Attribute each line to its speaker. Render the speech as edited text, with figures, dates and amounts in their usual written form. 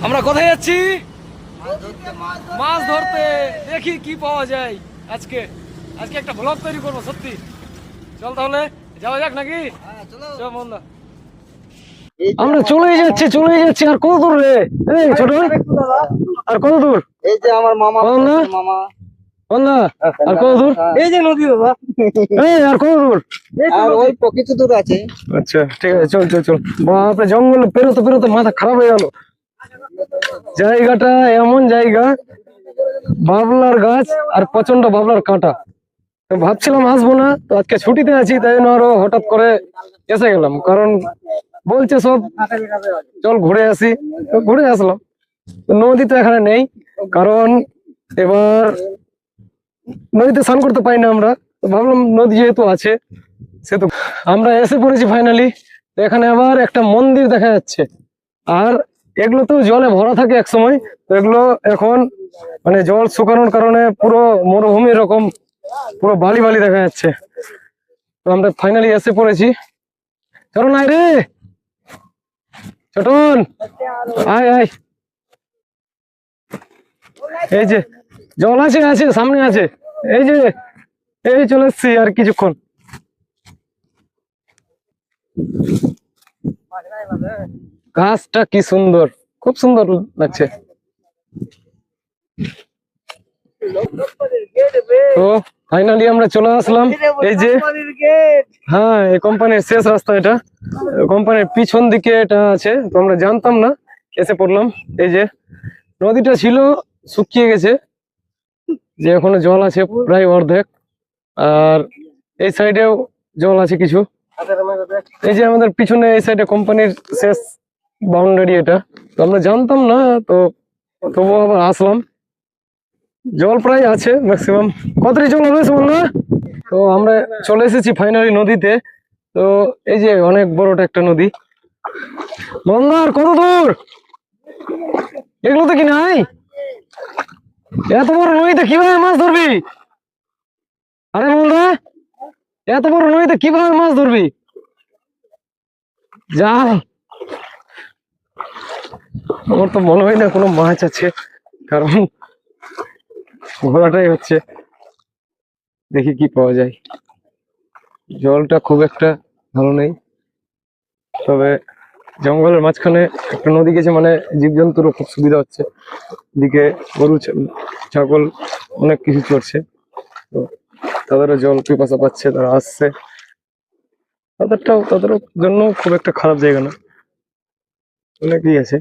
Speaker 1: আমরা কোথায় যাচ্ছি? মাছ ধরতে। দেখি কি পাওয়া যায় আজকে। আজকে একটা ব্লগ তৈরি করবো সত্যি। চল তাহলে যাওয়া যাক নাকি? চল বন্ধু, আমরা চলেই যাচ্ছি। আর কত দূর রে? এই ছোট, আর কত দূর?
Speaker 2: এই যে আমার মামা মামা
Speaker 1: বন্ধা, আর কত দূর?
Speaker 2: এই যে নদী বাবা,
Speaker 1: এই আর কত দূর?
Speaker 2: আর ওই কিছু দূর আছে।
Speaker 1: আচ্ছা ঠিক আছে, চল চল চল। বাপরে, জঙ্গল পেরোতে পেরোতে মাথা খারাপ হয়ে গেল। জায়গাটা এমন জায়গা, বাবলার গাছ আর প্রচন্ড বাবলার কাঁটা। তো ভাবছিলাম আসবো না, তো আজকে ছুটিতে আছি, তাই জন্য আরো হঠাৎ করে এসে গেলাম। কারণ বলছে সব চল ঘুরে আসি, তো ঘুরে আসলাম। তো নদী তো এখানে নেই, কারণ এবার নদীতে স্নান করতে পাই না আমরা। তো ভাবলাম নদী যেহেতু আছে, সে তো আমরা এসে পড়েছি ফাইনালি। এখানে আবার একটা মন্দির দেখা যাচ্ছে, আর এগুলো তো জলে ভরা থাকে এক সময়। তো এগুলো এখন মানে জল শুকানোর কারণে পুরো মরুভূমির রকম পুরো বালি বালি দেখা যাচ্ছে। তো আমরা ফাইনালি এসে পড়েছি। চলো নাই রে ছোটন, আয় আয়। এই যে জল আছে, আছে সামনে আছে। এই যে এই চলে এসছি আর কিছুক্ষণ। গাছটা কি সুন্দর, খুব সুন্দর লাগছে। তো ফাইনালি আমরা চলে আসলাম। এই যে, হ্যাঁ, এই কোম্পানির শেষ রাস্তা এটা। কোম্পানির পিছন দিকে এটা আছে, তো আমরা জানতাম না, এসে পড়লাম। এই যে নদীটা ছিল শুকিয়ে গেছে, যে এখনো জল আছে প্রায় অর্ধেক, আর এই সাইডেও জল আছে কিছু। এই যে আমাদের পিছনে এই সাইডে কোম্পানির শেষ বাউন্ডারি এটা, তো আমরা জানতাম না, তো তবুও আবার আসলাম। জল প্রায় আছে ম্যাক্সিমাম। কতটি জল হবে বন্ধুরা? তো আমরা চলে এসেছি ফাইনালি নদীতে। তো এই যে অনেক বড়টা একটা নদী। বন্ধুরা, আর কত দূর? এগুলো তো কি নাই? এত বড় নদীতে কিভাবে মাছ ধরবি? আরে বন্ধুরা, এত বড় নদীতে কিভাবে মাছ ধরবি? জাল। আমার তো মনে হয় না কোনো মাছ আছে, কারণ ঘোরাটাই হচ্ছে। দেখি কি পাওয়া যায়। জলটা খুব একটা ভালো নেই, তবে জঙ্গলের মাঝখানে একটা নদী গেছে মানে জীবজন্তুরও খুব সুবিধা হচ্ছে। এদিকে গরু ছাগল অনেক কিছু চড়ছে, তো তাদেরও জল পিপাসা পাচ্ছে, তারা আসছে। তাদের জন্য খুব একটা খারাপ জায়গা না, অনেকই আছে।